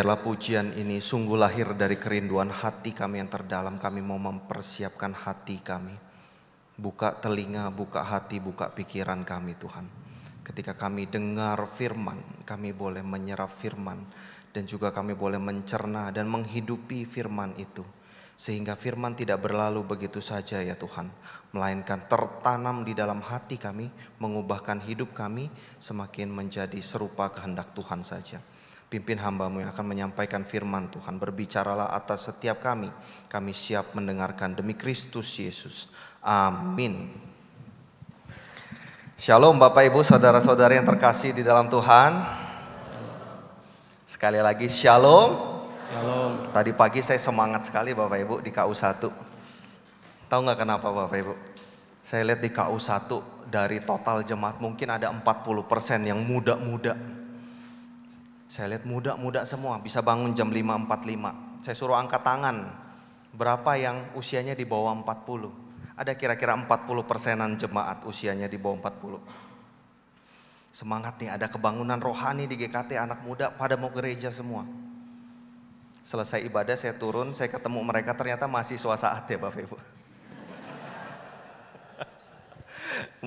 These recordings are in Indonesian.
Biarlah pujian ini sungguh lahir dari kerinduan hati kami yang terdalam. Kami mau mempersiapkan hati kami. Buka telinga, buka hati, buka pikiran kami Tuhan. Ketika kami dengar firman, kami boleh menyerap firman. Dan juga kami boleh mencerna dan menghidupi firman itu. Sehingga firman tidak berlalu begitu saja ya Tuhan. Melainkan tertanam di dalam hati kami, mengubahkan hidup kami semakin menjadi serupa kehendak Tuhan saja. Pimpin hamba-Mu yang akan menyampaikan firman Tuhan. Berbicaralah atas setiap kami. Kami siap mendengarkan demi Kristus Yesus. Amin. Shalom Bapak Ibu saudara-saudari yang terkasih di dalam Tuhan. Sekali lagi shalom. Shalom. Tadi pagi saya semangat sekali Bapak Ibu di KU1. Tahu nggak kenapa Bapak Ibu? Saya lihat di KU1 dari total jemaat mungkin ada 40% yang muda-muda. Saya lihat muda-muda semua, bisa bangun jam 5.45. Saya suruh angkat tangan, berapa yang usianya di bawah 40? Ada kira-kira 40%-an jemaat usianya di bawah 40. Semangat nih, ada kebangunan rohani di GKT, anak muda pada mau gereja semua. Selesai ibadah saya turun, saya ketemu mereka ternyata mahasiswa saat ya Bapak Ibu.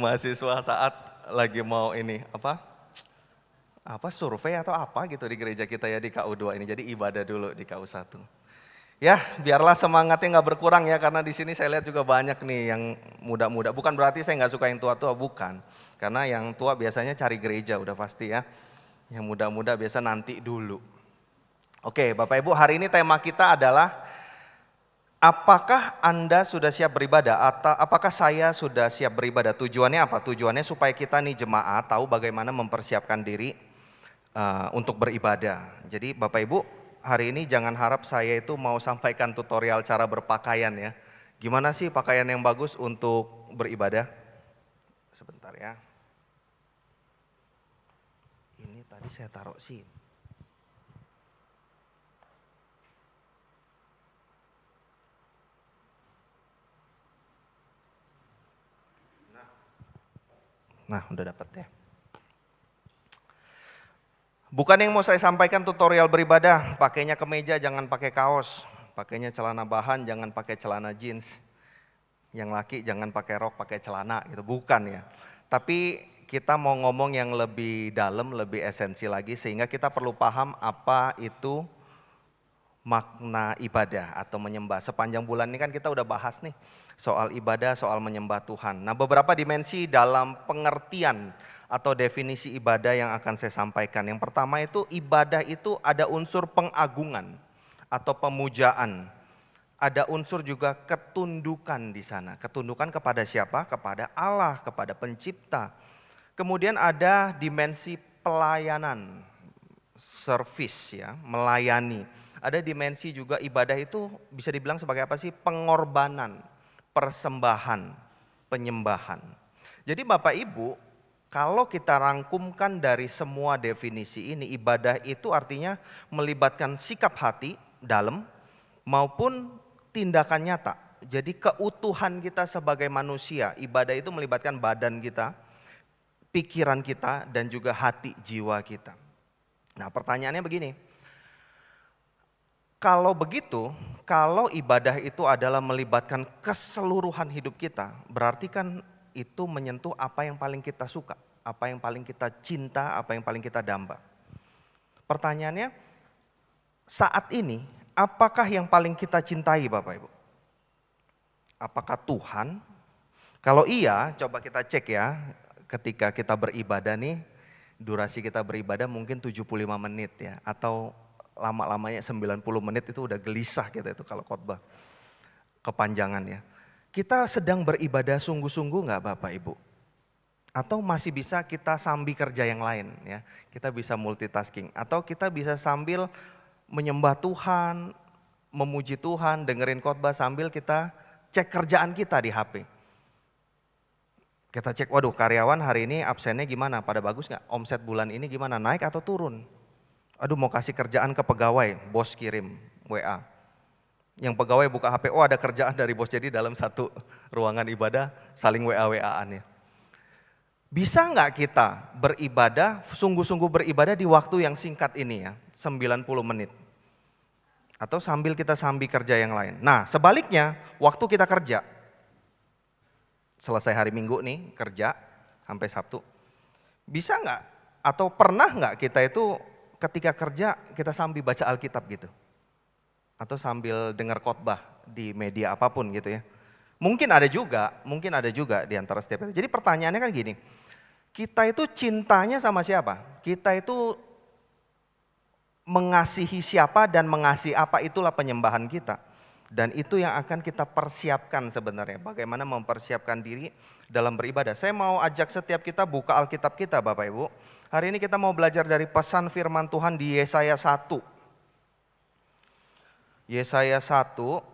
Mahasiswa saat lagi mau ini survei atau apa gitu di gereja kita ya di KU2 ini. Jadi ibadah dulu di KU1. Ya, biarlah semangatnya nggak berkurang ya, karena di sini saya lihat juga banyak nih yang muda-muda. Bukan berarti saya nggak suka yang tua-tua, bukan. Karena yang tua biasanya cari gereja udah pasti ya. Yang muda-muda biasa nanti dulu. Oke, Bapak Ibu, hari ini tema kita adalah apakah Anda sudah siap beribadah atau apakah saya sudah siap beribadah? Tujuannya apa? Tujuannya supaya kita nih jemaat tahu bagaimana mempersiapkan diri untuk beribadah. Jadi Bapak Ibu, hari ini jangan harap saya itu mau sampaikan tutorial cara berpakaian ya. Gimana sih pakaian yang bagus untuk beribadah? Sebentar ya. Ini tadi saya taruh sih. Nah, udah dapat ya. Bukan yang mau saya sampaikan tutorial beribadah, pakainya kemeja jangan pakai kaos, pakainya celana bahan jangan pakai celana jeans. Yang laki jangan pakai rok, pakai celana gitu, bukan ya. Tapi kita mau ngomong yang lebih dalam, lebih esensi lagi sehingga kita perlu paham apa itu makna ibadah atau menyembah. Sepanjang bulan ini kan kita udah bahas nih soal ibadah, soal menyembah Tuhan. Nah, beberapa dimensi dalam pengertian atau definisi ibadah yang akan saya sampaikan. Yang pertama itu ibadah itu ada unsur pengagungan atau pemujaan. Ada unsur juga ketundukan di sana. Ketundukan kepada siapa? Kepada Allah, kepada pencipta. Kemudian ada dimensi pelayanan, service ya, melayani. Ada dimensi juga ibadah itu bisa dibilang sebagai apa sih? Pengorbanan, persembahan, penyembahan. Jadi Bapak Ibu, kalau kita rangkumkan dari semua definisi ini, ibadah itu artinya melibatkan sikap hati dalam maupun tindakan nyata. Jadi keutuhan kita sebagai manusia, ibadah itu melibatkan badan kita, pikiran kita, dan juga hati jiwa kita. Nah, pertanyaannya begini. Kalau begitu, kalau ibadah itu adalah melibatkan keseluruhan hidup kita, berarti kan itu menyentuh apa yang paling kita suka, apa yang paling kita cinta, apa yang paling kita damba. Pertanyaannya, saat ini apakah yang paling kita cintai Bapak Ibu? Apakah Tuhan? Kalau iya, coba kita cek ya, ketika kita beribadah nih, durasi kita beribadah mungkin 75 menit ya, atau lama-lamanya 90 menit itu udah gelisah kita itu kalau khotbah, kepanjangan ya. Kita sedang beribadah sungguh-sungguh nggak Bapak Ibu? Atau masih bisa kita sambil kerja yang lain ya. Kita bisa multitasking. Atau kita bisa sambil menyembah Tuhan, memuji Tuhan, dengerin khotbah sambil kita cek kerjaan kita di HP. Kita cek, waduh karyawan hari ini absennya gimana? Pada bagus nggak? Omset bulan ini gimana? Naik atau turun? Aduh mau kasih kerjaan ke pegawai, bos kirim WA. Yang pegawai buka HP, oh ada kerjaan dari bos, jadi dalam satu ruangan ibadah saling WA-WA-an ya. Bisa nggak kita beribadah, sungguh-sungguh beribadah di waktu yang singkat ini ya, 90 menit. Atau sambil kita sambil kerja yang lain. Nah sebaliknya, waktu kita kerja, selesai hari Minggu nih, kerja sampai Sabtu. Bisa nggak atau pernah nggak kita itu ketika kerja kita sambil baca Alkitab gitu? Atau sambil dengar khotbah di media apapun gitu ya. Mungkin ada juga di antara setiap itu. Jadi pertanyaannya kan gini, kita itu cintanya sama siapa? Kita itu mengasihi siapa dan mengasihi apa, itulah penyembahan kita. Dan itu yang akan kita persiapkan sebenarnya, bagaimana mempersiapkan diri dalam beribadah. Saya mau ajak setiap kita buka Alkitab kita Bapak Ibu. Hari ini kita mau belajar dari pesan firman Tuhan di Yesaya 1. Yesaya 1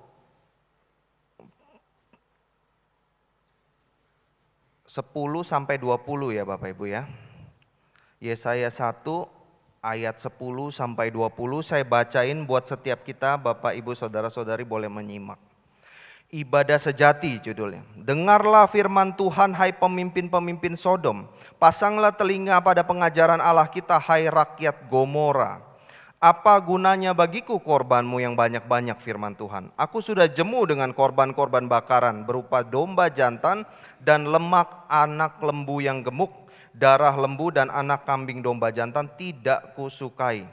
10 sampai 20 ya Bapak Ibu ya. Yesaya 1 ayat 10 sampai 20 saya bacain buat setiap kita, Bapak Ibu Saudara-saudari boleh menyimak. Ibadah sejati judulnya. Dengarlah firman Tuhan hai pemimpin-pemimpin Sodom. Pasanglah telinga pada pengajaran Allah kita hai rakyat Gomora. Apa gunanya bagiku korbanmu yang banyak-banyak firman Tuhan. Aku sudah jemu dengan korban-korban bakaran berupa domba jantan dan lemak anak lembu yang gemuk. Darah lembu dan anak kambing domba jantan tidak kusukai.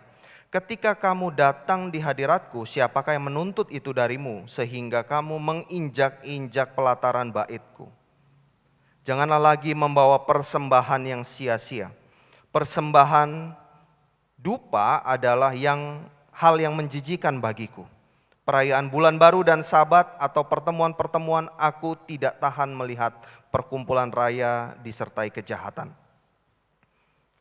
Ketika kamu datang di hadiratku, siapakah yang menuntut itu darimu sehingga kamu menginjak-injak pelataran baitku. Janganlah lagi membawa persembahan yang sia-sia. Persembahan dupa adalah hal yang menjijikan bagiku. Perayaan bulan baru dan sabat atau pertemuan-pertemuan aku tidak tahan melihat perkumpulan raya disertai kejahatan.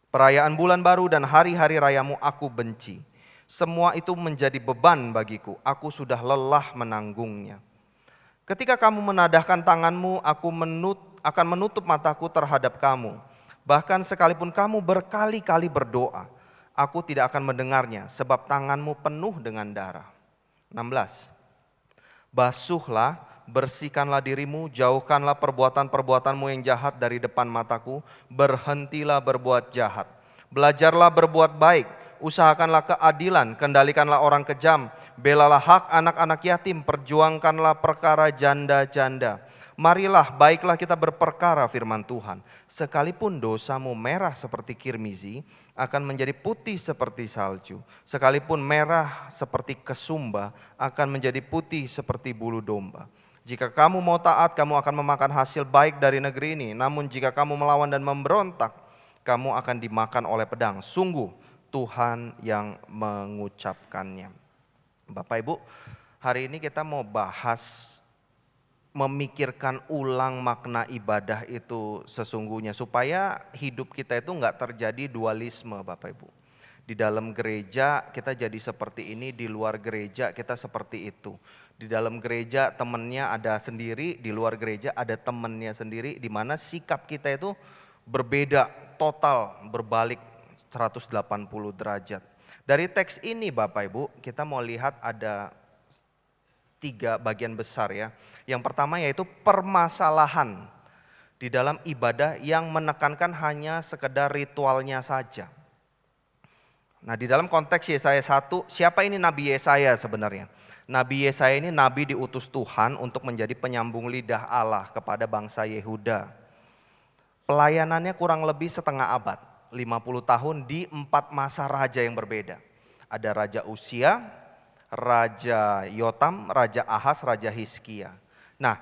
Perayaan bulan baru dan hari-hari rayamu aku benci. Semua itu menjadi beban bagiku, aku sudah lelah menanggungnya. Ketika kamu menadahkan tanganmu, aku akan menutup mataku terhadap kamu. Bahkan sekalipun kamu berkali-kali berdoa, aku tidak akan mendengarnya sebab tanganmu penuh dengan darah. 16. Basuhlah, bersihkanlah dirimu, jauhkanlah perbuatan-perbuatanmu yang jahat dari depan mataku, berhentilah berbuat jahat. Belajarlah berbuat baik, usahakanlah keadilan, kendalikanlah orang kejam, belalah hak anak-anak yatim, perjuangkanlah perkara janda-janda. Marilah, baiklah kita berperkara firman Tuhan. Sekalipun dosamu merah seperti kirmizi, akan menjadi putih seperti salju. Sekalipun merah seperti kesumba, akan menjadi putih seperti bulu domba. Jika kamu mau taat, kamu akan memakan hasil baik dari negeri ini. Namun jika kamu melawan dan memberontak, kamu akan dimakan oleh pedang. Sungguh Tuhan yang mengucapkannya. Bapak Ibu, hari ini kita mau bahas memikirkan ulang makna ibadah itu sesungguhnya. Supaya hidup kita itu enggak terjadi dualisme Bapak Ibu. Di dalam gereja kita jadi seperti ini, di luar gereja kita seperti itu. Di dalam gereja temannya ada sendiri, di luar gereja ada temannya sendiri, di mana sikap kita itu berbeda, total berbalik 180 derajat. Dari teks ini Bapak Ibu, kita mau lihat ada 3 bagian besar ya. Yang pertama yaitu permasalahan di dalam ibadah yang menekankan hanya sekedar ritualnya saja. Nah di dalam konteks Yesaya 1, siapa ini Nabi Yesaya sebenarnya? Nabi Yesaya ini nabi diutus Tuhan untuk menjadi penyambung lidah Allah kepada bangsa Yehuda. Pelayanannya kurang lebih setengah abad, 50 tahun di 4 masa raja yang berbeda. Ada Raja Usia, Raja Yotam, Raja Ahaz, Raja Hizkia. Nah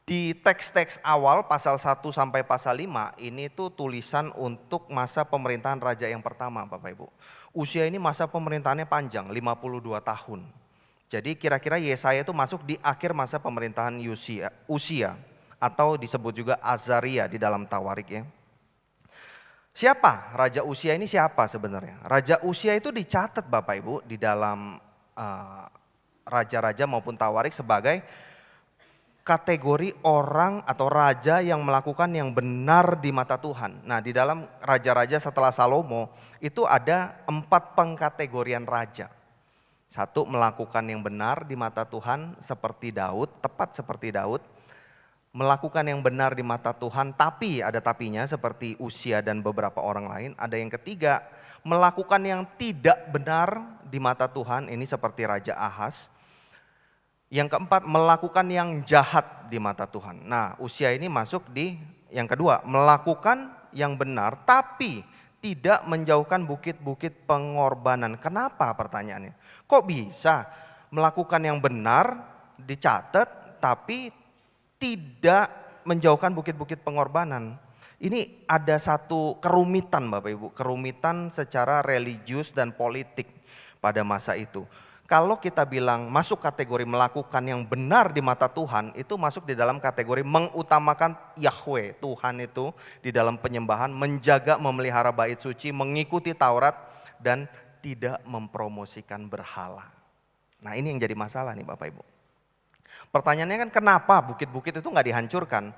di teks-teks awal pasal 1 sampai pasal 5 ini tuh tulisan untuk masa pemerintahan raja yang pertama Bapak Ibu. Usia ini masa pemerintahannya panjang, 52 tahun. Jadi kira-kira Yesaya itu masuk di akhir masa pemerintahan Usia atau disebut juga Azaria di dalam Tawarik ya. Siapa Raja Usia ini siapa sebenarnya? Raja Usia itu dicatat Bapak Ibu di dalam raja-raja maupun Tawarik sebagai kategori orang atau raja yang melakukan yang benar di mata Tuhan. Nah di dalam raja-raja setelah Salomo itu ada 4 pengkategorian raja. 1, melakukan yang benar di mata Tuhan seperti Daud, tepat seperti Daud. melakukan yang benar di mata Tuhan, tapi ada tapinya seperti Usia dan beberapa orang lain. Ada yang ketiga, melakukan yang tidak benar di mata Tuhan, ini seperti Raja Ahaz. Yang keempat, melakukan yang jahat di mata Tuhan. Nah, Usia ini masuk di yang kedua, melakukan yang benar tapi tidak menjauhkan bukit-bukit pengorbanan. Kenapa pertanyaannya? Kok bisa melakukan yang benar dicatat tapi tidak menjauhkan bukit-bukit pengorbanan? Ini ada satu kerumitan Bapak Ibu, kerumitan secara religius dan politik pada masa itu. Kalau kita bilang masuk kategori melakukan yang benar di mata Tuhan, itu masuk di dalam kategori mengutamakan Yahweh, Tuhan itu di dalam penyembahan, menjaga memelihara bait suci, mengikuti Taurat dan tidak mempromosikan berhala. Nah, ini yang jadi masalah nih Bapak Ibu. Pertanyaannya kan kenapa bukit-bukit itu nggak dihancurkan?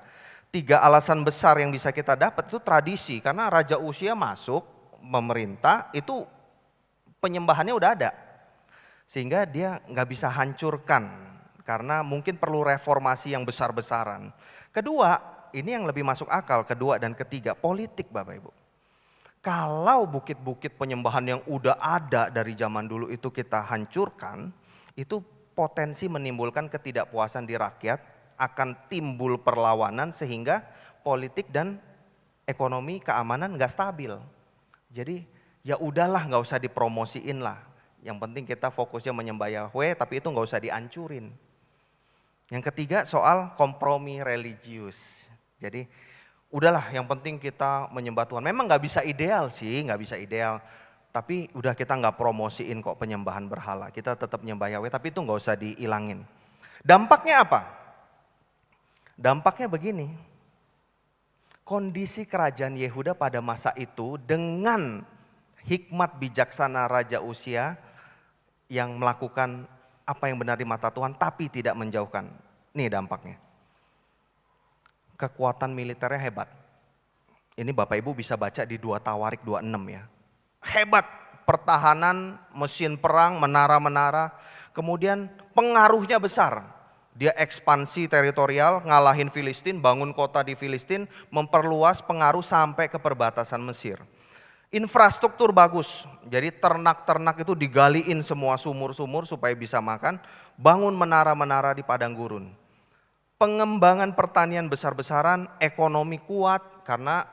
3 alasan besar yang bisa kita dapat itu tradisi, karena Raja Usia masuk memerintah itu penyembahannya udah ada. Sehingga dia nggak bisa hancurkan karena mungkin perlu reformasi yang besar-besaran. Kedua, ini yang lebih masuk akal, kedua dan ketiga, politik Bapak Ibu. Kalau bukit-bukit penyembahan yang udah ada dari zaman dulu itu kita hancurkan, itu potensi menimbulkan ketidakpuasan di rakyat, akan timbul perlawanan sehingga politik dan ekonomi keamanan nggak stabil. Jadi ya udahlah nggak usah dipromosiin lah. Yang penting kita fokusnya menyembah Yahweh, tapi itu nggak usah dihancurin. Yang ketiga soal kompromi religius. Jadi udahlah yang penting kita menyembah Tuhan. Memang nggak bisa ideal sih, nggak bisa ideal. Tapi udah kita nggak promosiin kok penyembahan berhala. Kita tetap menyembah Yahweh, tapi itu nggak usah dihilangin. Dampaknya apa? Dampaknya begini. Kondisi kerajaan Yehuda pada masa itu dengan hikmat bijaksana Raja Usia yang melakukan apa yang benar di mata Tuhan tapi tidak menjauhkan. Nih dampaknya. Kekuatan militernya hebat. Ini Bapak Ibu bisa baca di 2 Tawarik 26 ya. Hebat pertahanan, mesin perang, menara-menara. Kemudian pengaruhnya besar. Dia ekspansi teritorial, ngalahin Filistin, bangun kota di Filistin, memperluas pengaruh sampai ke perbatasan Mesir. Infrastruktur bagus, jadi ternak-ternak itu digaliin semua sumur-sumur supaya bisa makan, bangun menara-menara di padang gurun. Pengembangan pertanian besar-besaran, ekonomi kuat karena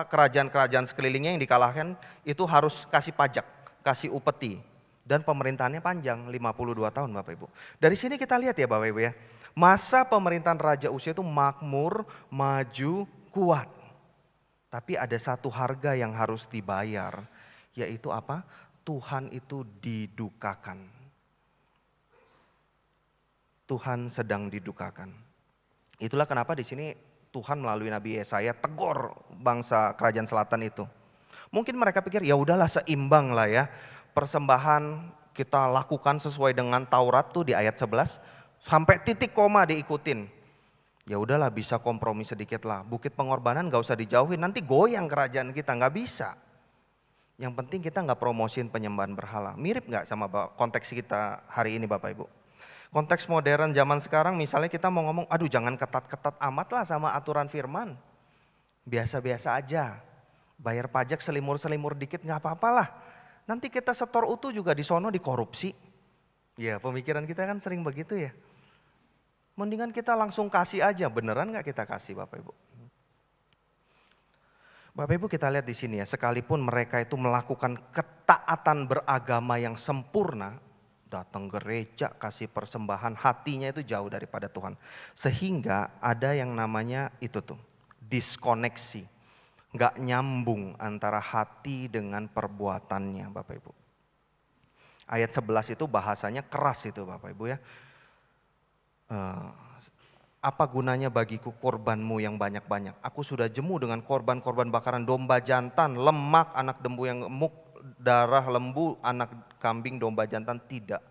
kerajaan-kerajaan sekelilingnya yang dikalahkan itu harus kasih pajak, kasih upeti. Dan pemerintahannya panjang, 52 tahun Bapak Ibu. Dari sini kita lihat ya Bapak Ibu ya, masa pemerintahan Raja Usia itu makmur, maju, kuat. Tapi ada satu harga yang harus dibayar, yaitu apa? Tuhan itu didukakan. Tuhan sedang didukakan. Itulah kenapa di sini Tuhan melalui Nabi Yesaya tegur bangsa kerajaan selatan itu. Mungkin mereka pikir ya udahlah seimbang lah ya. Persembahan kita lakukan sesuai dengan Taurat tuh di ayat 11 sampai titik koma diikutin. Ya udahlah bisa kompromi sedikit lah. Bukit pengorbanan gak usah dijauhin, nanti goyang kerajaan kita, gak bisa. Yang penting kita gak promosiin penyembahan berhala. Mirip gak sama konteks kita hari ini Bapak Ibu? Konteks modern zaman sekarang misalnya kita mau ngomong, aduh jangan ketat-ketat amat lah sama aturan firman. Biasa-biasa aja. Bayar pajak selimur-selimur dikit gak apa-apa lah. Nanti kita setor utuh juga di sono dikorupsi. Ya pemikiran kita kan sering begitu ya. Mendingan kita langsung kasih aja, beneran gak kita kasih Bapak Ibu? Bapak Ibu kita lihat di sini ya, sekalipun mereka itu melakukan ketaatan beragama yang sempurna, datang gereja, kasih persembahan, hatinya itu jauh daripada Tuhan. Sehingga ada yang namanya itu tuh, diskoneksi. Gak nyambung antara hati dengan perbuatannya Bapak Ibu. Ayat 11 itu bahasanya keras itu Bapak Ibu ya. Apa gunanya bagiku korbanmu yang banyak-banyak? Aku sudah jemu dengan korban-korban bakaran domba jantan, lemak, anak lembu yang gemuk, darah lembu, anak kambing, domba jantan tidak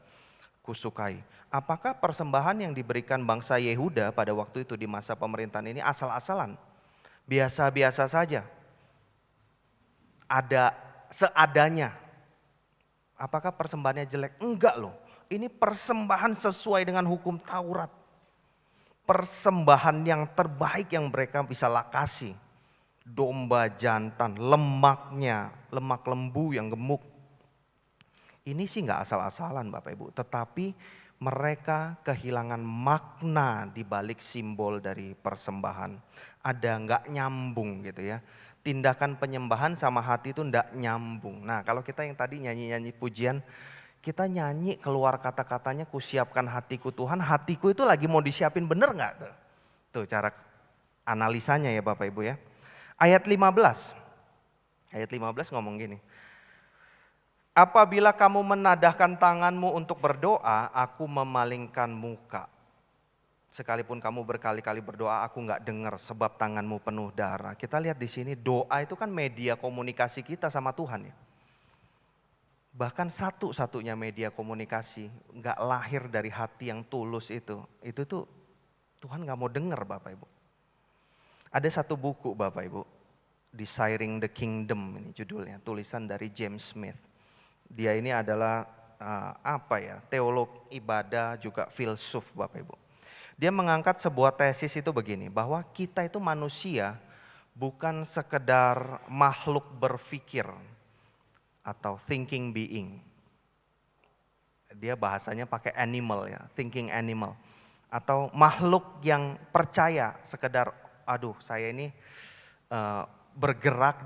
kusukai. Apakah persembahan yang diberikan bangsa Yehuda pada waktu itu di masa pemerintahan ini asal-asalan? Biasa-biasa saja. Ada seadanya. Apakah persembahannya jelek? Enggak loh. Ini persembahan sesuai dengan hukum Taurat. persembahan yang terbaik yang mereka bisa kasih. Domba jantan, lemaknya, lemak lembu yang gemuk. Ini sih nggak asal-asalan Bapak Ibu, tetapi mereka kehilangan makna di balik simbol dari persembahan. Ada nggak nyambung gitu ya. Tindakan penyembahan sama hati itu nggak nyambung. Nah kalau kita yang tadi nyanyi-nyanyi pujian, kita nyanyi keluar kata-katanya, kusiapkan hatiku Tuhan, hatiku itu lagi mau disiapin bener nggak tuh? Tuh cara analisanya ya Bapak Ibu ya. Ayat 15, ayat 15 ngomong gini. Apabila kamu menadahkan tanganmu untuk berdoa, aku memalingkan muka. Sekalipun kamu berkali-kali berdoa, aku nggak dengar sebab tanganmu penuh darah. Kita lihat di sini doa itu kan media komunikasi kita sama Tuhan ya. Bahkan satu-satunya media komunikasi, nggak lahir dari hati yang tulus itu tuh Tuhan nggak mau dengar Bapak Ibu. Ada satu buku Bapak Ibu, Desiring the Kingdom ini judulnya, tulisan dari James Smith. Dia ini adalah teolog ibadah juga filsuf Bapak Ibu. Dia mengangkat sebuah tesis itu begini, bahwa kita itu manusia bukan sekedar makhluk berpikir atau thinking being. Dia bahasanya pakai animal ya, thinking animal. Atau makhluk yang percaya sekedar saya ini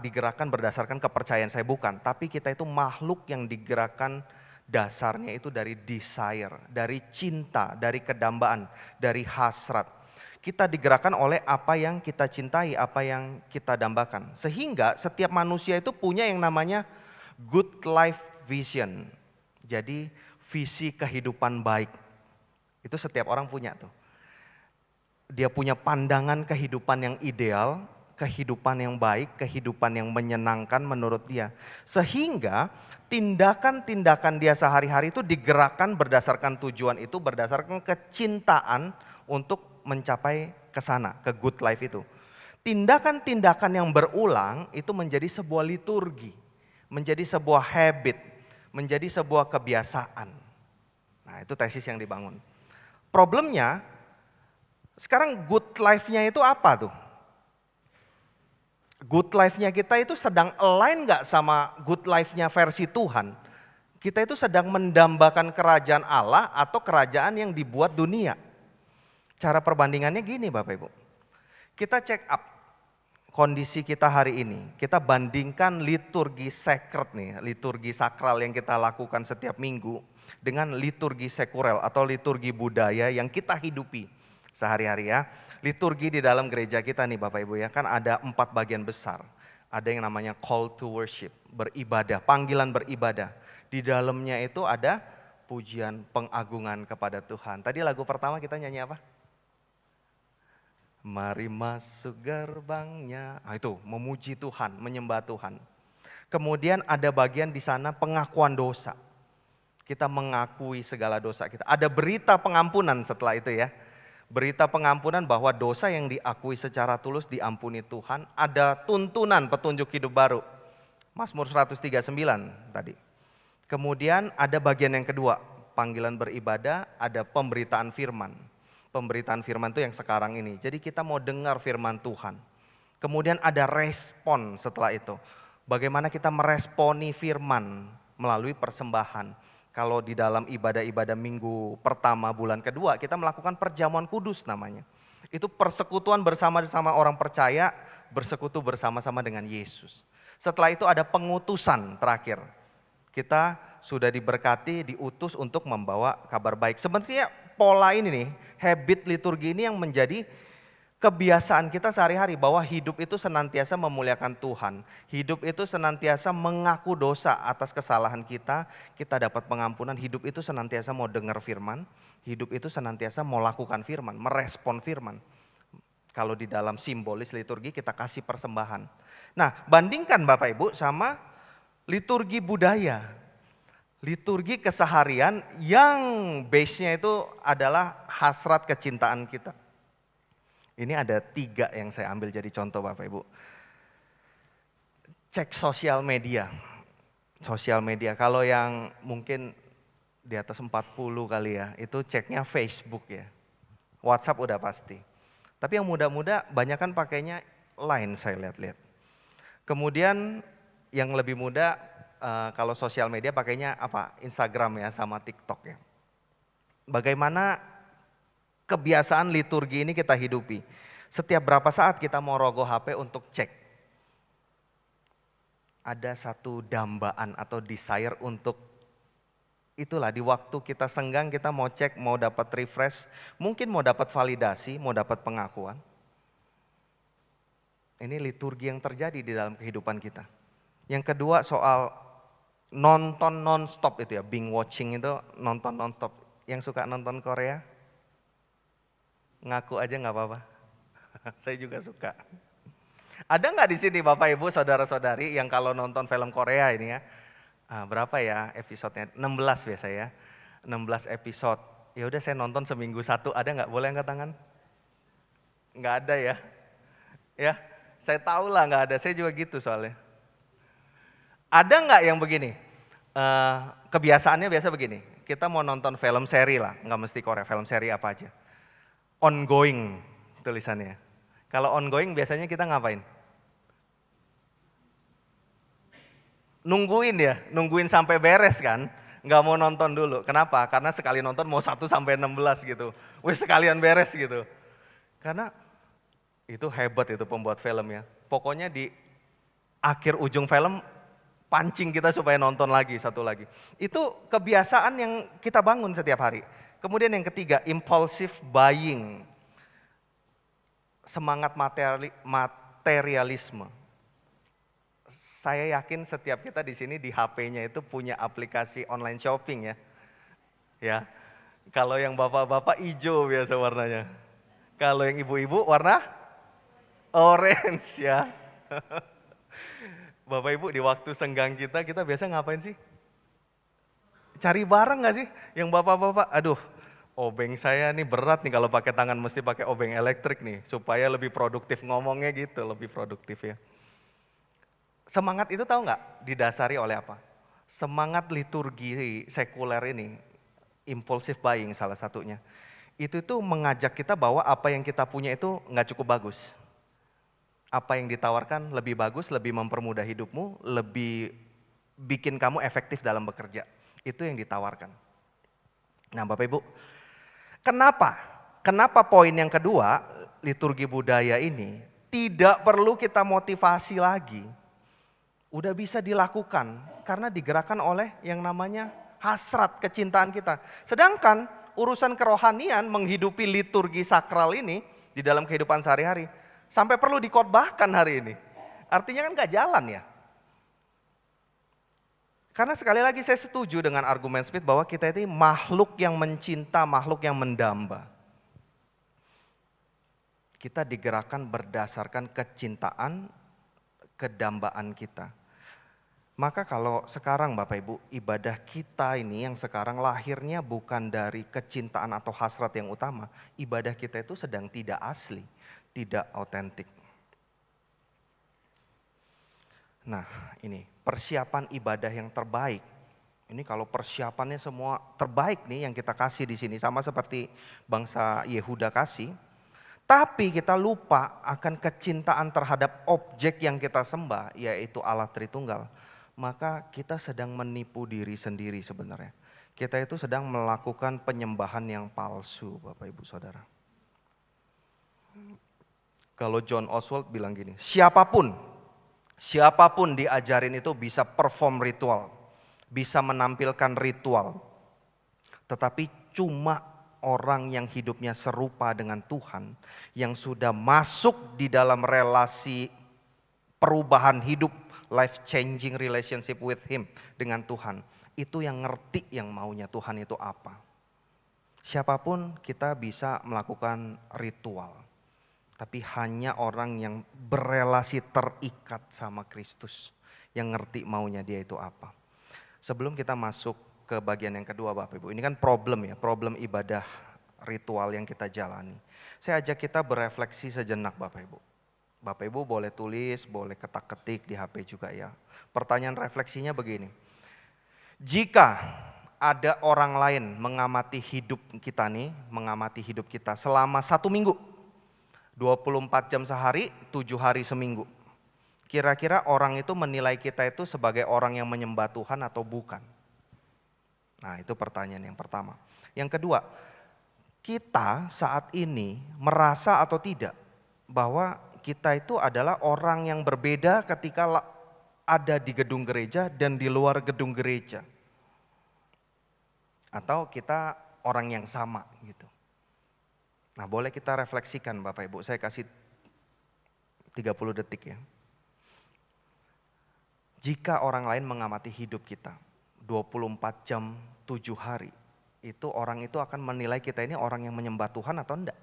digerakkan berdasarkan kepercayaan saya, bukan. Tapi kita itu makhluk yang digerakkan dasarnya itu dari desire, dari cinta, dari kedambaan, dari hasrat. Kita digerakkan oleh apa yang kita cintai, apa yang kita dambakan. Sehingga setiap manusia itu punya yang namanya good life vision. Jadi visi kehidupan baik. Itu setiap orang punya tuh. Dia punya pandangan kehidupan yang ideal, kehidupan yang baik, kehidupan yang menyenangkan menurut dia. Sehingga tindakan-tindakan dia sehari-hari itu digerakkan berdasarkan tujuan itu, berdasarkan kecintaan untuk mencapai ke sana, ke good life itu. Tindakan-tindakan yang berulang itu menjadi sebuah liturgi, menjadi sebuah habit, menjadi sebuah kebiasaan. Nah itu tesis yang dibangun. Problemnya, sekarang good life-nya itu apa tuh? Good life-nya kita itu sedang align gak sama good life-nya versi Tuhan? Kita itu sedang mendambakan kerajaan Allah atau kerajaan yang dibuat dunia. Cara perbandingannya gini Bapak Ibu. Kita check up kondisi kita hari ini. Kita bandingkan liturgi sacred nih, liturgi sakral yang kita lakukan setiap minggu dengan liturgi sekuler atau liturgi budaya yang kita hidupi sehari-hari ya. Liturgi di dalam gereja kita nih Bapak Ibu ya, kan ada 4 bagian besar. Ada yang namanya call to worship, beribadah, panggilan beribadah. Di dalamnya itu ada pujian pengagungan kepada Tuhan. Tadi lagu pertama kita nyanyi apa? Mari masuk gerbangnya. Itu memuji Tuhan, menyembah Tuhan. Kemudian ada bagian di sana pengakuan dosa. Kita mengakui segala dosa kita. Ada berita pengampunan setelah itu ya. Berita pengampunan bahwa dosa yang diakui secara tulus diampuni Tuhan. Ada tuntunan petunjuk hidup baru. Mazmur 139 tadi. Kemudian ada bagian yang kedua, panggilan beribadah, ada pemberitaan firman. Pemberitaan firman itu yang sekarang ini. Jadi kita mau dengar firman Tuhan. Kemudian ada respon setelah itu. Bagaimana kita meresponi firman melalui persembahan. Kalau di dalam ibadah-ibadah minggu pertama bulan kedua kita melakukan perjamuan kudus namanya. Itu persekutuan bersama-sama orang percaya, bersekutu bersama-sama dengan Yesus. Setelah itu ada pengutusan terakhir. Kita sudah diberkati, diutus untuk membawa kabar baik. Sebenarnya pola ini nih, habit liturgi ini yang menjadi kebiasaan kita sehari-hari, bahwa hidup itu senantiasa memuliakan Tuhan. Hidup itu senantiasa mengaku dosa atas kesalahan kita dapat pengampunan. Hidup itu senantiasa mau dengar firman, hidup itu senantiasa mau lakukan firman, merespon firman. Kalau di dalam simbolis liturgi kita kasih persembahan. Nah bandingkan Bapak Ibu sama liturgi budaya. Liturgi keseharian yang base-nya itu adalah hasrat kecintaan kita. Ini ada 3 yang saya ambil jadi contoh Bapak Ibu. Cek sosial media. Sosial media, kalau yang mungkin di atas 40 kali ya, itu ceknya Facebook ya. WhatsApp udah pasti. Tapi yang muda-muda banyak kan pakainya Line saya lihat-lihat. Kemudian yang lebih muda kalau sosial media pakainya apa? Instagram ya sama TikTok ya. Bagaimana kebiasaan liturgi ini kita hidupi? Setiap berapa saat kita mau rogoh HP untuk cek? Ada satu dambaan atau desire untuk itulah di waktu kita senggang kita mau cek, mau dapat refresh, mungkin mau dapat validasi, mau dapat pengakuan. Ini liturgi yang terjadi di dalam kehidupan kita. Yang kedua soal nonton non-stop itu ya, binge watching itu nonton non-stop. Yang suka nonton Korea? Ngaku aja nggak apa-apa. Saya juga suka. Ada nggak di sini Bapak Ibu saudara-saudari yang kalau nonton film Korea ini ya, berapa ya episodenya? 16 biasa ya. 16 episode. Ya udah saya nonton seminggu satu, ada nggak? Boleh angkat tangan? Nggak ada ya. Ya, saya tahu lah nggak ada. Saya juga gitu soalnya. Ada nggak yang begini? Kebiasaannya biasa begini. Kita mau nonton film seri lah, nggak mesti Korea. Film seri apa aja? Ongoing tulisannya. Kalau ongoing biasanya kita ngapain? Nungguin ya, nungguin sampai beres kan. Nggak mau nonton dulu. Kenapa? Karena sekali nonton mau 1 sampai 16 gitu. Wih sekalian beres gitu. Karena itu hebat itu pembuat film ya. Pokoknya di akhir ujung film pancing kita supaya nonton lagi, satu lagi. Itu kebiasaan yang kita bangun setiap hari. Kemudian yang ketiga, impulsive buying. Semangat materialisme. Saya yakin setiap kita di sini di HP-nya itu punya aplikasi online shopping ya. Ya. Kalau yang bapak-bapak hijau biasa warnanya. Kalau yang ibu-ibu warna orange ya. Bapak Ibu di waktu senggang kita biasa ngapain sih? Cari barang gak sih? Yang bapak-bapak, aduh obeng saya nih berat nih kalau pakai tangan mesti pakai obeng elektrik nih. Supaya lebih produktif ngomongnya gitu, lebih produktif ya. Semangat itu tahu nggak didasari oleh apa? Semangat liturgi sekuler ini, impulsive buying salah satunya. Itu tuh mengajak kita bahwa apa yang kita punya itu nggak cukup bagus. Apa yang ditawarkan lebih bagus, lebih mempermudah hidupmu, lebih bikin kamu efektif dalam bekerja. Itu yang ditawarkan. Nah Bapak Ibu, kenapa poin yang kedua, liturgi budaya ini tidak perlu kita motivasi lagi. Udah bisa dilakukan karena digerakkan oleh yang namanya hasrat kecintaan kita. Sedangkan urusan kerohanian menghidupi liturgi sakral ini di dalam kehidupan sehari-hari. Sampai perlu dikhotbahkan hari ini. Artinya kan gak jalan ya. Karena sekali lagi saya setuju dengan argumen Smith bahwa kita ini makhluk yang mencinta, makhluk yang mendamba. Kita digerakkan berdasarkan kecintaan, kedambaan kita. Maka kalau sekarang Bapak Ibu, ibadah kita ini yang sekarang lahirnya bukan dari kecintaan atau hasrat yang utama. Ibadah kita itu sedang tidak asli, tidak otentik. Nah ini persiapan ibadah yang terbaik. Ini kalau persiapannya semua terbaik nih yang kita kasih di sini. Sama seperti bangsa Yehuda kasih. Tapi kita lupa akan kecintaan terhadap objek yang kita sembah, yaitu Allah Tritunggal. Maka kita sedang menipu diri sendiri sebenarnya. Kita itu sedang melakukan penyembahan yang palsu Bapak Ibu Saudara. Kalau John Oswald bilang gini, siapapun diajarin itu bisa perform ritual, bisa menampilkan ritual. Tetapi cuma orang yang hidupnya serupa dengan Tuhan, yang sudah masuk di dalam relasi perubahan hidup, life changing relationship with Him, dengan Tuhan. Itu yang ngerti yang maunya Tuhan itu apa. Siapapun kita bisa melakukan ritual. Tapi hanya orang yang berelasi terikat sama Kristus. Yang ngerti maunya dia itu apa. Sebelum kita masuk ke bagian yang kedua Bapak Ibu. Ini kan problem ya, problem ibadah ritual yang kita jalani. Saya ajak kita berefleksi sejenak Bapak Ibu. Bapak Ibu boleh tulis, boleh ketak-ketik di HP juga ya. Pertanyaan refleksinya begini. Jika ada orang lain mengamati hidup kita nih, mengamati hidup kita selama 1 minggu. 24 jam sehari, 7 hari seminggu. Kira-kira orang itu menilai kita itu sebagai orang yang menyembah Tuhan atau bukan? Nah, itu pertanyaan yang pertama. Yang kedua, kita saat ini merasa atau tidak bahwa kita itu adalah orang yang berbeda ketika ada di gedung gereja dan di luar gedung gereja. Atau kita orang yang sama gitu. Nah, boleh kita refleksikan Bapak Ibu, saya kasih 30 detik ya. Jika orang lain mengamati hidup kita 24 jam 7 hari, itu orang itu akan menilai kita ini orang yang menyembah Tuhan atau enggak.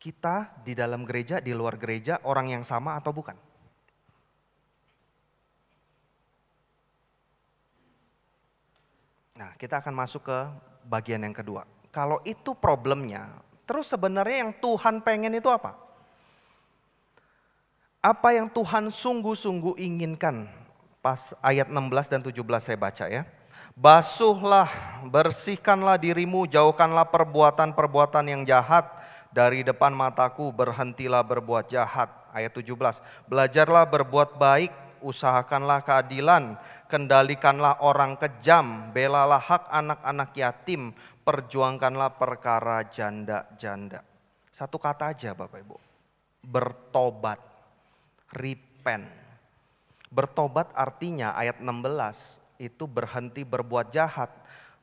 Kita di dalam gereja, di luar gereja, orang yang sama atau bukan? Nah, kita akan masuk ke bagian yang kedua. Kalau itu problemnya, terus sebenarnya yang Tuhan pengen itu apa? Apa yang Tuhan sungguh-sungguh inginkan? Pas ayat 16 dan 17 saya baca ya. Basuhlah, bersihkanlah dirimu, jauhkanlah perbuatan-perbuatan yang jahat dari depan mataku, berhentilah berbuat jahat. Ayat 17, belajarlah berbuat baik, usahakanlah keadilan, kendalikanlah orang kejam, belalah hak anak-anak yatim, perjuangkanlah perkara janda-janda. Satu kata aja Bapak Ibu, bertobat, repent. Bertobat artinya ayat 16 itu berhenti berbuat jahat,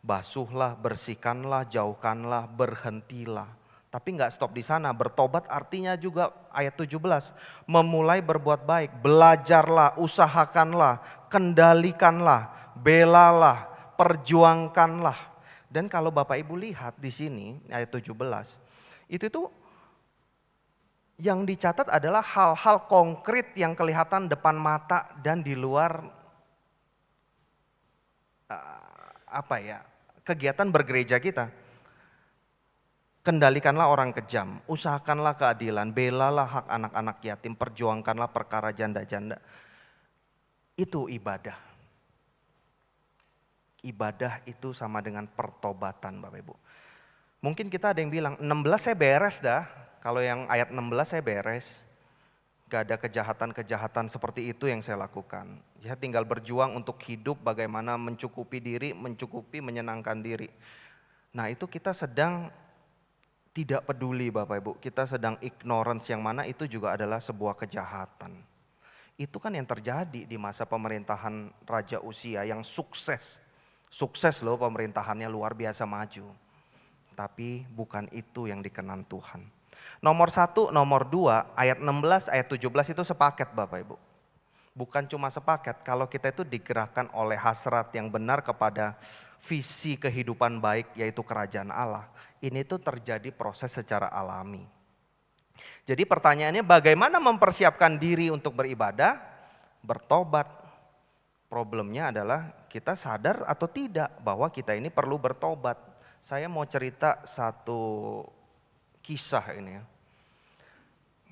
basuhlah, bersihkanlah, jauhkanlah, berhentilah. Tapi nggak stop di sana, bertobat artinya juga ayat 17, memulai berbuat baik, belajarlah, usahakanlah, kendalikanlah, belalah, perjuangkanlah. Dan kalau Bapak Ibu lihat di sini ayat 17, itu tuh yang dicatat adalah hal-hal konkret yang kelihatan depan mata dan di luar kegiatan bergereja kita. Kendalikanlah orang kejam, usahakanlah keadilan, belalah hak anak-anak yatim, perjuangkanlah perkara janda-janda. Itu ibadah. Ibadah itu sama dengan pertobatan Bapak Ibu. Mungkin kita ada yang bilang, 16 saya beres dah. Kalau yang ayat 16 saya beres. Gak ada kejahatan-kejahatan seperti itu yang saya lakukan. Ya tinggal berjuang untuk hidup bagaimana mencukupi diri, menyenangkan diri. Nah itu kita sedang tidak peduli Bapak Ibu, kita sedang ignorance yang mana itu juga adalah sebuah kejahatan. Itu kan yang terjadi di masa pemerintahan Raja Uzia yang sukses. Sukses loh pemerintahannya luar biasa maju. Tapi bukan itu yang dikenan Tuhan. Nomor 1, nomor 2, ayat 16, ayat 17 itu sepaket Bapak Ibu. Bukan cuma sepaket, kalau kita itu digerakkan oleh hasrat yang benar kepada visi kehidupan baik yaitu kerajaan Allah. Ini tuh terjadi proses secara alami. Jadi pertanyaannya bagaimana mempersiapkan diri untuk beribadah? Bertobat. Problemnya adalah kita sadar atau tidak bahwa kita ini perlu bertobat. Saya mau cerita satu kisah ini ya.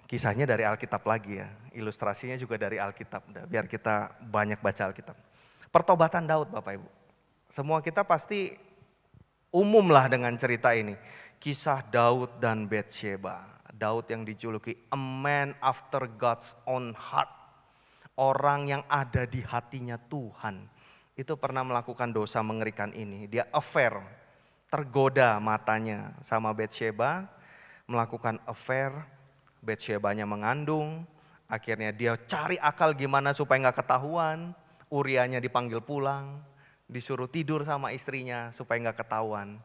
Kisahnya dari Alkitab lagi ya, ilustrasinya juga dari Alkitab, biar kita banyak baca Alkitab. Pertobatan Daud Bapak Ibu. Semua kita pasti umum lah dengan cerita ini. Kisah Daud dan Batsheba. Daud yang dijuluki a man after God's own heart. Orang yang ada di hatinya Tuhan. Itu pernah melakukan dosa mengerikan ini. Dia affair, tergoda matanya sama Batsheba, melakukan affair. Batshebanya mengandung, akhirnya dia cari akal gimana supaya gak ketahuan. Urianya dipanggil pulang, disuruh tidur sama istrinya supaya gak ketahuan.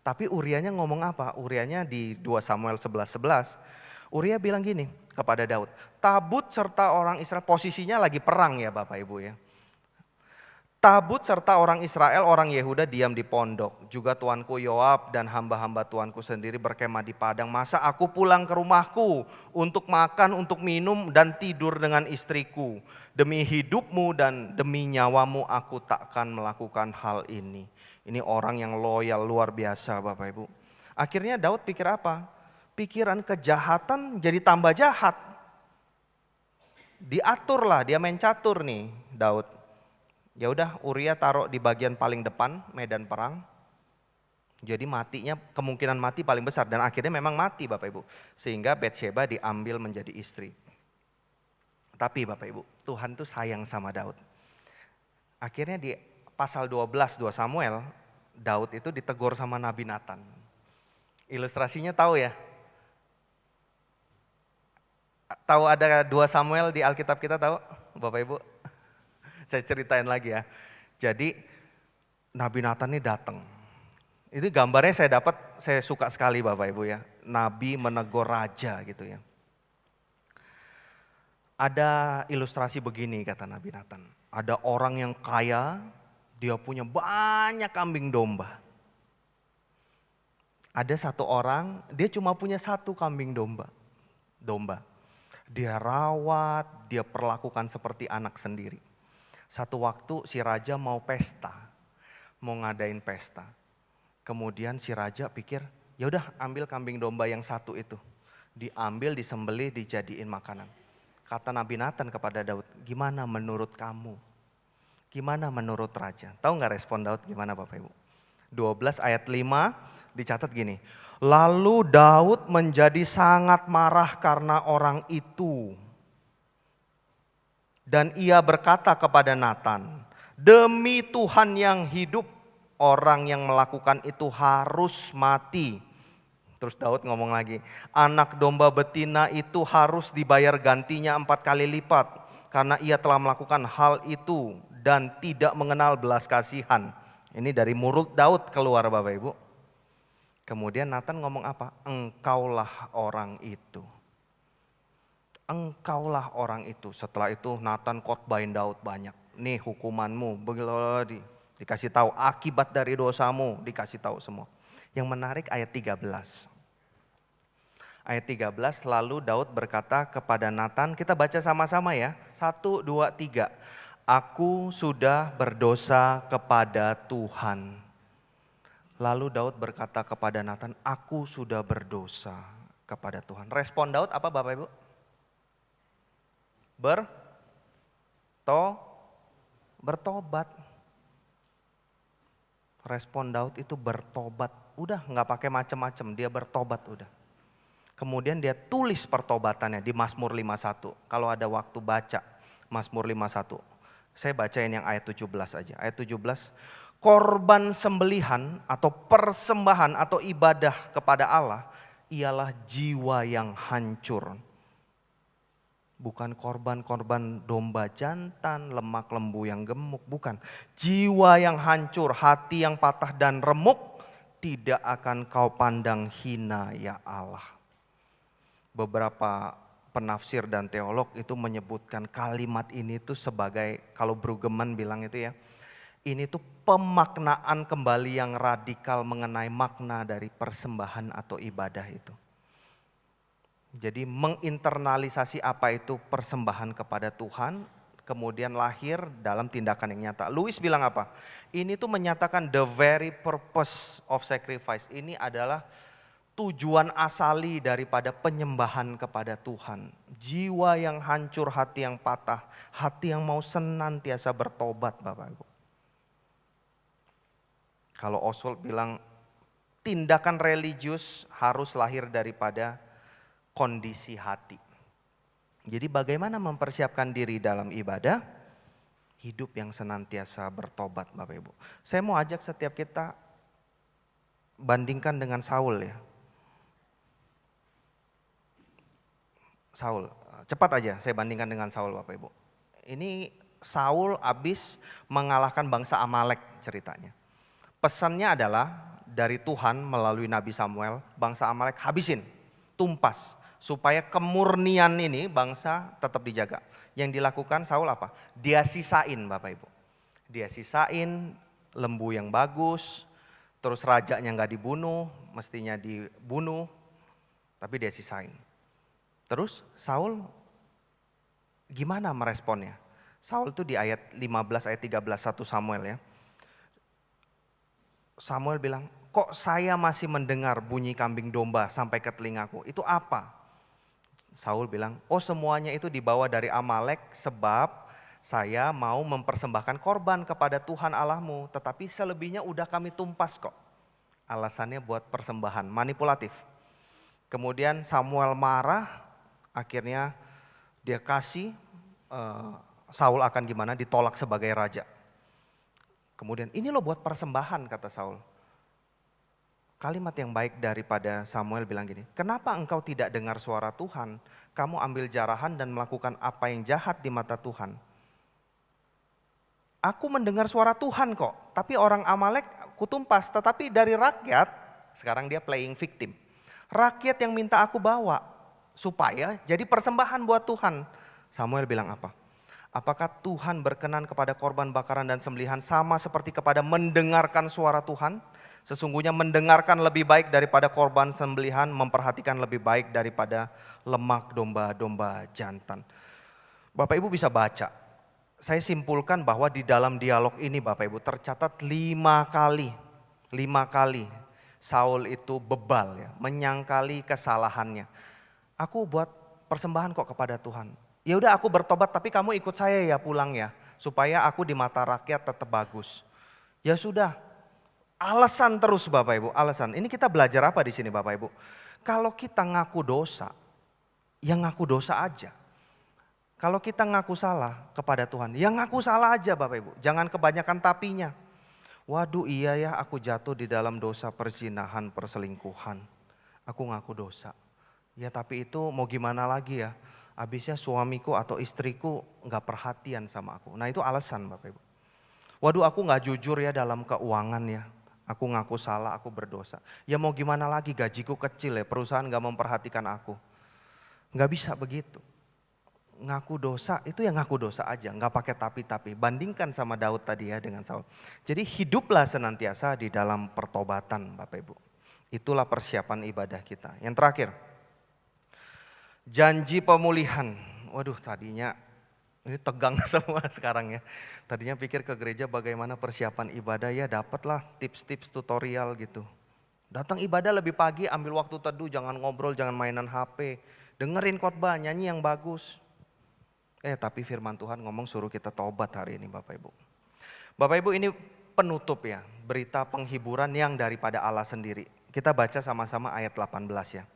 Tapi Urianya ngomong apa? Urianya di 2 Samuel 11:11. Uria bilang gini kepada Daud, tabut serta orang Israel, posisinya lagi perang ya Bapak Ibu ya. Tabut serta orang Israel, orang Yehuda diam di pondok. Juga tuanku Yoab dan hamba-hamba tuanku sendiri berkemah di padang. Masa aku pulang ke rumahku untuk makan, untuk minum dan tidur dengan istriku. Demi hidupmu dan demi nyawamu aku takkan melakukan hal ini. Ini orang yang loyal luar biasa Bapak Ibu. Akhirnya Daud pikir apa? Pikiran kejahatan jadi tambah jahat. Diaturlah, dia main catur nih Daud. Ya udah, Uria taruh di bagian paling depan medan perang. Jadi matinya, kemungkinan mati paling besar, dan akhirnya memang mati Bapak Ibu. Sehingga Batsheba diambil menjadi istri. Tapi Bapak Ibu, Tuhan tuh sayang sama Daud. Akhirnya di pasal 12 2 Samuel, Daud itu ditegur sama Nabi Nathan. Ilustrasinya tahu ya? Tahu ada 2 Samuel di Alkitab kita, tahu Bapak Ibu? Saya ceritain lagi ya. Jadi Nabi Nathan ini datang. Itu gambarnya saya suka sekali Bapak Ibu ya. Nabi menegur raja gitu ya. Ada ilustrasi begini kata Nabi Nathan. Ada orang yang kaya, dia punya banyak kambing domba. Ada satu orang, dia cuma punya 1 kambing domba. Dia rawat, dia perlakukan seperti anak sendiri. Satu waktu si raja mau pesta, mau ngadain pesta. Kemudian si raja pikir, ya udah ambil kambing domba yang 1 itu. Diambil, disembelih, dijadiin makanan. Kata Nabi Nathan kepada Daud, gimana menurut kamu? Gimana menurut raja? Tahu gak respon Daud gimana Bapak Ibu? 12 ayat 5 dicatat gini. Lalu Daud menjadi sangat marah karena orang itu. Dan ia berkata kepada Nathan, demi Tuhan yang hidup, orang yang melakukan itu harus mati. Terus Daud ngomong lagi, anak domba betina itu harus dibayar gantinya 4 kali lipat. Karena ia telah melakukan hal itu dan tidak mengenal belas kasihan. Ini dari mulut Daud keluar Bapak Ibu. Kemudian Nathan ngomong apa? Engkaulah orang itu. Engkaulah orang itu. Setelah itu Nathan khotbahin Daud banyak. Nih hukumanmu, dikasih tahu akibat dari dosamu, dikasih tahu semua. Yang menarik ayat 13. Ayat 13, lalu Daud berkata kepada Nathan, kita baca sama-sama ya. 1, 2, 3. Aku sudah berdosa kepada Tuhan. Lalu Daud berkata kepada Nathan, aku sudah berdosa kepada Tuhan. Respon Daud apa Bapak Ibu? Bertobat. Respon Daud itu bertobat. Udah nggak pakai macam-macam, dia bertobat udah. Kemudian dia tulis pertobatannya di Mazmur 51. Kalau ada waktu baca Mazmur 51. Saya bacain yang ayat 17 aja. Ayat 17, korban sembelihan atau persembahan atau ibadah kepada Allah ialah jiwa yang hancur. Bukan korban-korban domba jantan, lemak lembu yang gemuk, bukan. Jiwa yang hancur, hati yang patah dan remuk, tidak akan kau pandang hina ya Allah. Beberapa penafsir dan teolog itu menyebutkan kalimat ini tuh sebagai, kalau Brueggemann bilang itu ya, ini tuh pemaknaan kembali yang radikal mengenai makna dari persembahan atau ibadah itu. Jadi menginternalisasi apa itu persembahan kepada Tuhan, kemudian lahir dalam tindakan yang nyata. Lewis bilang apa? Ini tuh menyatakan the very purpose of sacrifice. Ini adalah tujuan asali daripada penyembahan kepada Tuhan. Jiwa yang hancur, hati yang patah, hati yang mau senantiasa bertobat Bapak Ibu. Kalau Oswald bilang tindakan religius harus lahir daripada kondisi hati. Jadi bagaimana mempersiapkan diri dalam ibadah? Hidup yang senantiasa bertobat Bapak Ibu. Saya mau ajak setiap kita bandingkan dengan Saul ya. Saul, cepat aja saya bandingkan dengan Saul Bapak Ibu. Ini Saul habis mengalahkan bangsa Amalek ceritanya. Pesannya adalah dari Tuhan melalui Nabi Samuel, bangsa Amalek habisin, tumpas. Supaya kemurnian ini bangsa tetap dijaga. Yang dilakukan Saul apa? Dia sisain Bapak Ibu. Dia sisain lembu yang bagus, terus rajanya gak dibunuh, mestinya dibunuh, tapi dia sisain. Terus Saul gimana meresponnya? Saul tuh di ayat 15, ayat 13, 1 Samuel ya. Samuel bilang, kok saya masih mendengar bunyi kambing domba sampai ke telingaku, itu apa? Saul bilang, oh semuanya itu dibawa dari Amalek sebab Saya mau mempersembahkan korban kepada Tuhan Allahmu, tetapi selebihnya udah kami tumpas kok. Alasannya buat persembahan, manipulatif. Kemudian Samuel marah, akhirnya dia kasih, Saul akan gimana, ditolak sebagai raja. Kemudian ini lo buat persembahan, kata Saul. Kalimat yang baik daripada Samuel bilang gini, kenapa engkau tidak dengar suara Tuhan? Kamu ambil jarahan dan melakukan apa yang jahat di mata Tuhan. Aku mendengar suara Tuhan kok, tapi orang Amalek kutumpas. Tetapi dari rakyat, sekarang dia playing victim. Rakyat yang minta aku bawa, supaya jadi persembahan buat Tuhan. Samuel bilang apa? Apakah Tuhan berkenan kepada korban bakaran dan sembelihan sama seperti kepada mendengarkan suara Tuhan? Sesungguhnya mendengarkan lebih baik daripada korban sembelihan, memperhatikan lebih baik daripada lemak domba-domba jantan. Bapak Ibu bisa baca. Saya simpulkan bahwa di dalam dialog ini Bapak Ibu tercatat 5 kali Saul itu bebal ya, menyangkali kesalahannya. Aku buat persembahan kok kepada Tuhan. Ya udah aku bertobat tapi kamu ikut saya ya pulang ya, supaya aku di mata rakyat tetap bagus. Ya sudah. Alasan terus Bapak Ibu, alasan. Ini kita belajar apa di sini Bapak Ibu? Kalau kita ngaku dosa, ya ngaku dosa aja. Kalau kita ngaku salah kepada Tuhan, ya ngaku salah aja Bapak Ibu. Jangan kebanyakan tapinya. Waduh iya ya aku jatuh di dalam dosa perzinahan, perselingkuhan. Aku ngaku dosa. Ya tapi itu mau gimana lagi ya. Habisnya suamiku atau istriku gak perhatian sama aku. Nah itu alasan Bapak Ibu. Waduh aku gak jujur ya dalam keuangan ya. Aku ngaku salah, aku berdosa. Ya mau gimana lagi, gajiku kecil ya, perusahaan gak memperhatikan aku. Gak bisa begitu. Ngaku dosa itu ya ngaku dosa aja, gak pakai tapi-tapi. Bandingkan sama Daud tadi ya dengan Saul. Jadi hiduplah senantiasa di dalam pertobatan Bapak Ibu. Itulah persiapan ibadah kita. Yang terakhir, janji pemulihan. Waduh tadinya ini tegang semua sekarang ya. Tadinya pikir ke gereja bagaimana persiapan ibadah, ya dapatlah tips-tips tutorial gitu. Datang ibadah lebih pagi, ambil waktu teduh, jangan ngobrol, jangan mainan HP. Dengerin khotbah, nyanyi yang bagus. Tapi firman Tuhan ngomong suruh kita tobat hari ini Bapak Ibu. Bapak Ibu ini penutup ya, berita penghiburan yang daripada Allah sendiri. Kita baca sama-sama ayat 18 ya.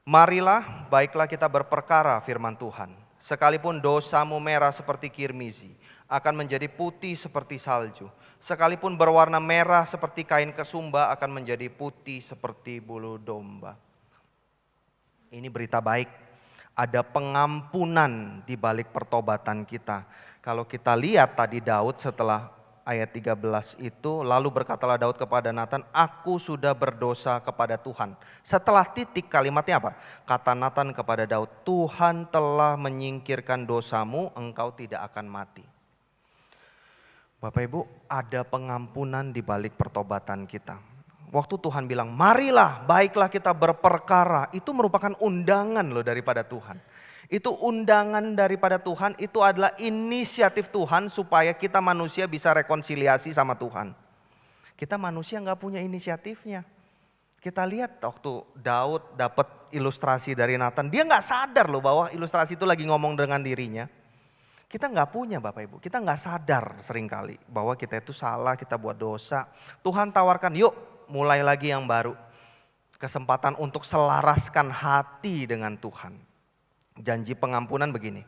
Marilah, baiklah kita berperkara firman Tuhan. Sekalipun dosamu merah seperti kirmizi, akan menjadi putih seperti salju. Sekalipun berwarna merah seperti kain kesumba, akan menjadi putih seperti bulu domba. Ini berita baik. Ada pengampunan di balik pertobatan kita. Kalau kita lihat tadi Daud setelah ayat 13 itu, lalu berkatalah Daud kepada Nathan, aku sudah berdosa kepada Tuhan. Setelah titik kalimatnya apa? Kata Nathan kepada Daud, Tuhan telah menyingkirkan dosamu, engkau tidak akan mati. Bapak Ibu, ada pengampunan di balik pertobatan kita. Waktu Tuhan bilang, marilah, baiklah kita berperkara, itu merupakan undangan loh daripada Tuhan. Itu undangan daripada Tuhan, itu adalah inisiatif Tuhan supaya kita manusia bisa rekonsiliasi sama Tuhan. Kita manusia gak punya inisiatifnya. Kita lihat waktu Daud dapat ilustrasi dari Nathan, dia gak sadar loh bahwa ilustrasi itu lagi ngomong dengan dirinya. Kita gak punya Bapak Ibu, kita gak sadar seringkali bahwa kita itu salah, kita buat dosa. Tuhan tawarkan, yuk mulai lagi yang baru. Kesempatan untuk selaraskan hati dengan Tuhan. Janji pengampunan begini,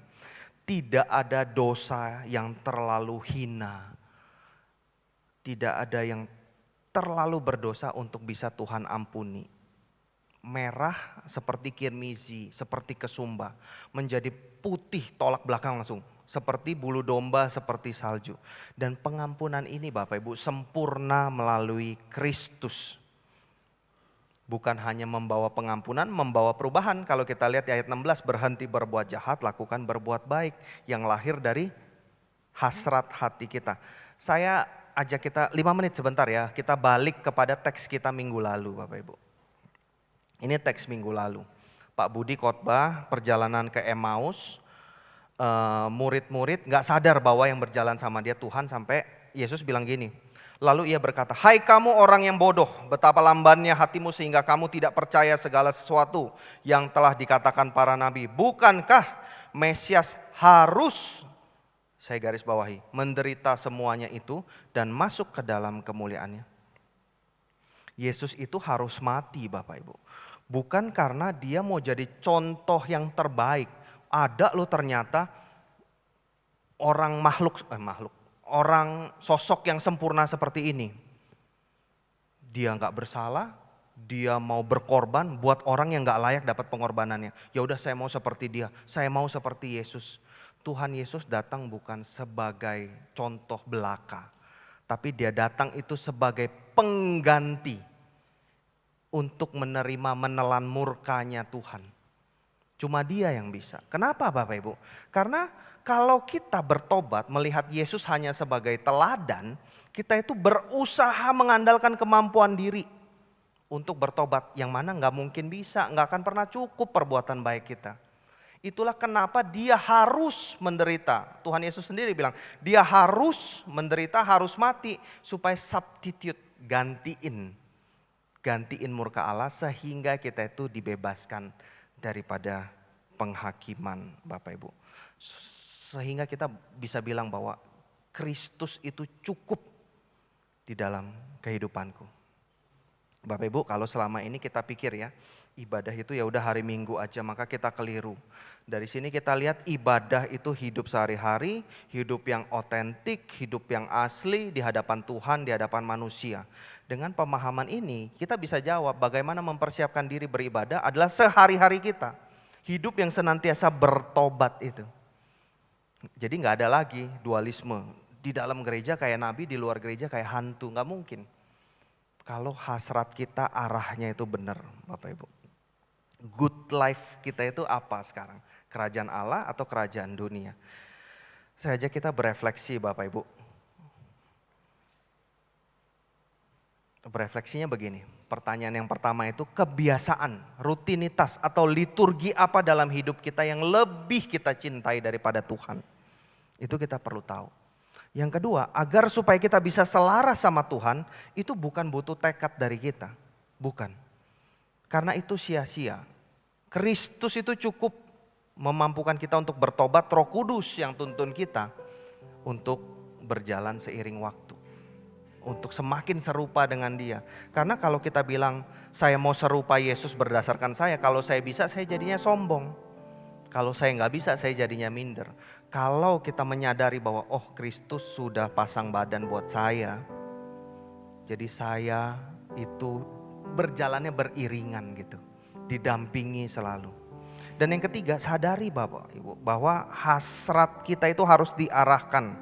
tidak ada dosa yang terlalu hina. Tidak ada yang terlalu berdosa untuk bisa Tuhan ampuni. Merah seperti kirmizi, seperti kesumba. Menjadi putih tolak belakang langsung. Seperti bulu domba, seperti salju. Dan pengampunan ini Bapak Ibu sempurna melalui Kristus. Bukan hanya membawa pengampunan, membawa perubahan. Kalau kita lihat di ayat 16, berhenti berbuat jahat, lakukan berbuat baik. Yang lahir dari hasrat hati kita. Saya ajak kita 5 menit sebentar ya, kita balik kepada teks kita minggu lalu Bapak Ibu. Ini teks minggu lalu. Pak Budi khotbah perjalanan ke Emmaus. Murid-murid gak sadar bahwa yang berjalan sama dia Tuhan, sampai Yesus bilang gini. Lalu ia berkata, hai kamu orang yang bodoh, betapa lambannya hatimu sehingga kamu tidak percaya segala sesuatu yang telah dikatakan para nabi. Bukankah Mesias harus Saya garis bawahi, menderita semuanya itu dan masuk ke dalam kemuliaannya. Yesus itu harus mati Bapak Ibu. Bukan karena dia mau jadi contoh yang terbaik. Ada loh ternyata orang orang sosok yang sempurna seperti ini. Dia nggak bersalah, dia mau berkorban buat orang yang nggak layak dapat pengorbanannya. Ya udah saya mau seperti dia, saya mau seperti Yesus. Tuhan Yesus datang bukan sebagai contoh belaka, tapi dia datang itu sebagai pengganti untuk menelan murkanya Tuhan. Cuma dia yang bisa. Kenapa Bapak Ibu? Karena kalau kita bertobat melihat Yesus hanya sebagai teladan, kita itu berusaha mengandalkan kemampuan diri untuk bertobat. Yang mana gak mungkin bisa, gak akan pernah cukup perbuatan baik kita. Itulah kenapa dia harus menderita. Tuhan Yesus sendiri bilang, dia harus menderita, harus mati. Supaya substitute, gantiin murka Allah sehingga kita itu dibebaskan daripada penghakiman Bapak Ibu. Sehingga kita bisa bilang bahwa Kristus itu cukup di dalam kehidupanku. Bapak Ibu, kalau selama ini kita pikir ya, ibadah itu ya udah hari Minggu aja, maka kita keliru. Dari sini kita lihat ibadah itu hidup sehari-hari, hidup yang otentik, hidup yang asli di hadapan Tuhan, di hadapan manusia. Dengan pemahaman ini kita bisa jawab bagaimana mempersiapkan diri beribadah adalah sehari-hari kita. Hidup yang senantiasa bertobat itu. Jadi gak ada lagi dualisme. Di dalam gereja kayak nabi, di luar gereja kayak hantu, gak mungkin. Kalau hasrat kita arahnya itu benar Bapak Ibu. Good life kita itu apa sekarang? Kerajaan Allah atau kerajaan dunia? Saya ajak kita berefleksi Bapak Ibu. Berefleksinya begini, pertanyaan yang pertama itu kebiasaan, rutinitas atau liturgi apa dalam hidup kita yang lebih kita cintai daripada Tuhan. Itu kita perlu tahu. Yang kedua, agar supaya kita bisa selaras sama Tuhan, itu bukan butuh tekad dari kita. Bukan. Karena itu sia-sia. Kristus itu cukup memampukan kita untuk bertobat, Roh Kudus yang tuntun kita untuk berjalan seiring waktu. Untuk semakin serupa dengan dia. Karena kalau kita bilang saya mau serupa Yesus berdasarkan saya, kalau saya bisa saya jadinya sombong. Kalau saya nggak bisa saya jadinya minder. Kalau kita menyadari bahwa oh Kristus sudah pasang badan buat saya. Jadi saya itu berjalannya beriringan gitu. Didampingi selalu. Dan yang ketiga sadari Bapak Ibu bahwa hasrat kita itu harus diarahkan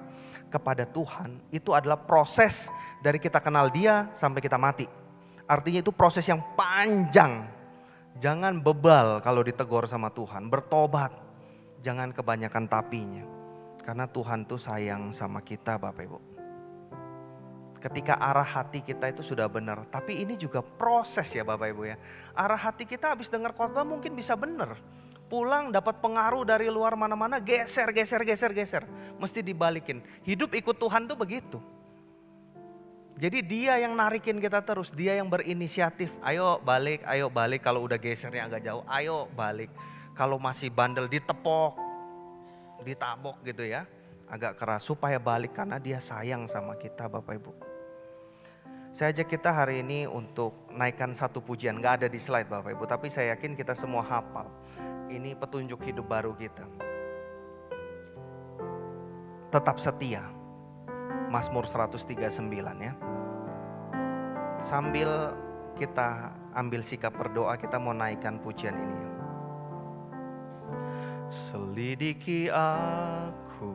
kepada Tuhan. Itu adalah proses dari kita kenal dia sampai kita mati. Artinya itu proses yang panjang. Jangan bebal kalau ditegur sama Tuhan. Bertobat. Jangan kebanyakan tapinya. Karena Tuhan tuh sayang sama kita Bapak Ibu. Ketika arah hati kita itu sudah benar. Tapi ini juga proses ya Bapak Ibu ya. Arah hati kita habis dengar khotbah mungkin bisa benar. Pulang dapat pengaruh dari luar mana-mana, geser. Mesti dibalikin. Hidup ikut Tuhan tuh begitu. Jadi dia yang narikin kita terus, dia yang berinisiatif. Ayo balik, kalau udah gesernya agak jauh, ayo balik. Kalau masih bandel ditepok, ditabok gitu ya. Agak keras supaya balik karena dia sayang sama kita Bapak Ibu. Saya ajak kita hari ini untuk naikkan satu pujian, gak ada di slide Bapak Ibu. Tapi saya yakin kita semua hafal. Ini petunjuk hidup baru kita. Tetap setia. Mazmur 139 ya. Sambil kita ambil sikap berdoa, kita mau naikkan pujian ini. Selidiki aku,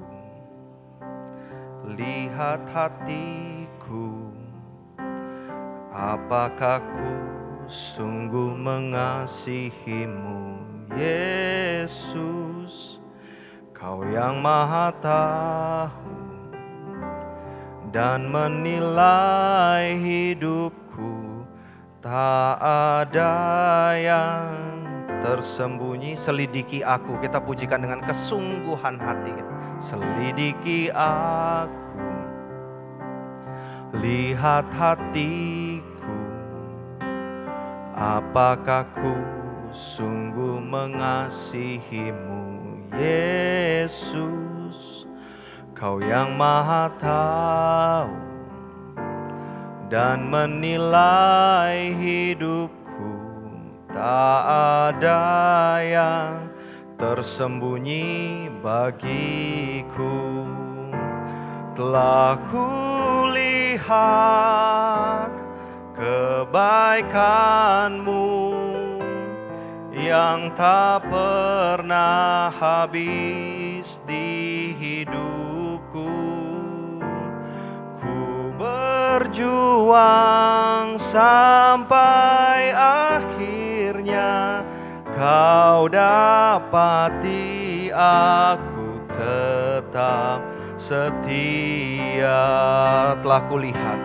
lihat hatiku, apakah ku sungguh mengasihimu Yesus, Kau yang Maha Tahu dan menilai hidupku, tak ada yang tersembunyi. Selidiki aku, kita pujikan dengan kesungguhan hati. Selidiki aku, lihat hatiku, apakah ku sungguh mengasihimu Yesus, Kau yang maha tahu dan menilai hidupku, tak ada yang tersembunyi bagiku. Telah kulihat kebaikan-Mu yang tak pernah habis di hidupku. Ku berjuang sampai akhirnya Kau dapati aku tetap setia. Telah kulihat.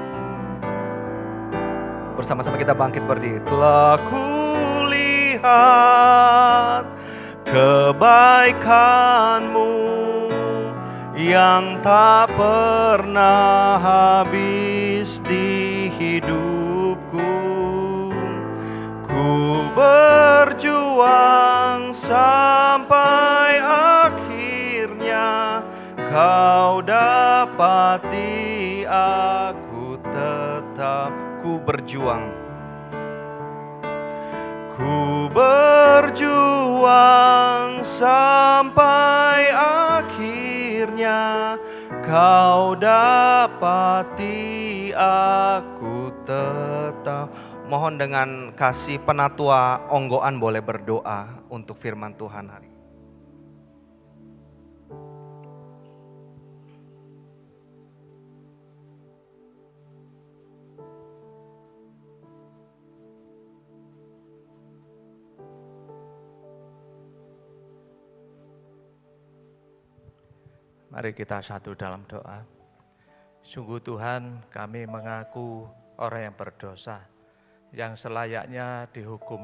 Bersama-sama kita bangkit berdiri. Telah kulihat kebaikan-Mu yang tak pernah habis di hidupku. Ku berjuang sampai akhirnya Kau dapati aku tetap. Ku berjuang. Ku berjuang sampai akhirnya Kau dapati aku tetap. Mohon dengan kasih penatua onggoan boleh berdoa untuk firman Tuhan hari ini. Mari kita satu dalam doa. Sungguh Tuhan, kami mengaku orang yang berdosa, yang selayaknya dihukum.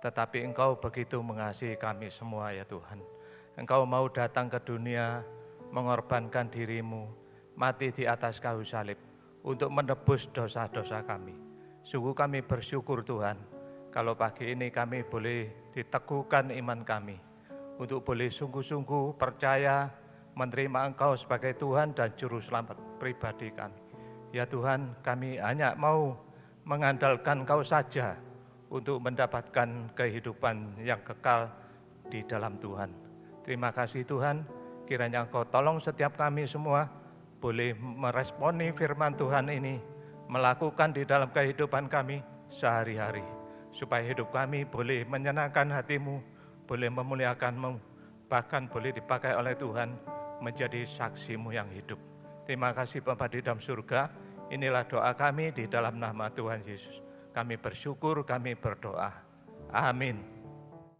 Tetapi Engkau begitu mengasihi kami semua ya Tuhan. Engkau mau datang ke dunia, mengorbankan diri-Mu, mati di atas kayu salib, untuk menebus dosa-dosa kami. Sungguh kami bersyukur Tuhan, kalau pagi ini kami boleh diteguhkan iman kami, untuk boleh sungguh-sungguh percaya, menerima Engkau sebagai Tuhan dan Juru Selamat pribadi kami. Ya Tuhan, kami hanya mau mengandalkan Engkau saja untuk mendapatkan kehidupan yang kekal di dalam Tuhan. Terima kasih Tuhan, kiranya Engkau tolong setiap kami semua boleh meresponi firman Tuhan ini, melakukan di dalam kehidupan kami sehari-hari, supaya hidup kami boleh menyenangkan hati-Mu, boleh memuliakan-Mu, bahkan boleh dipakai oleh Tuhan menjadi saksi-Mu yang hidup. Terima kasih Bapa di dalam surga, inilah doa kami di dalam nama Tuhan Yesus. Kami bersyukur, kami berdoa. Amin.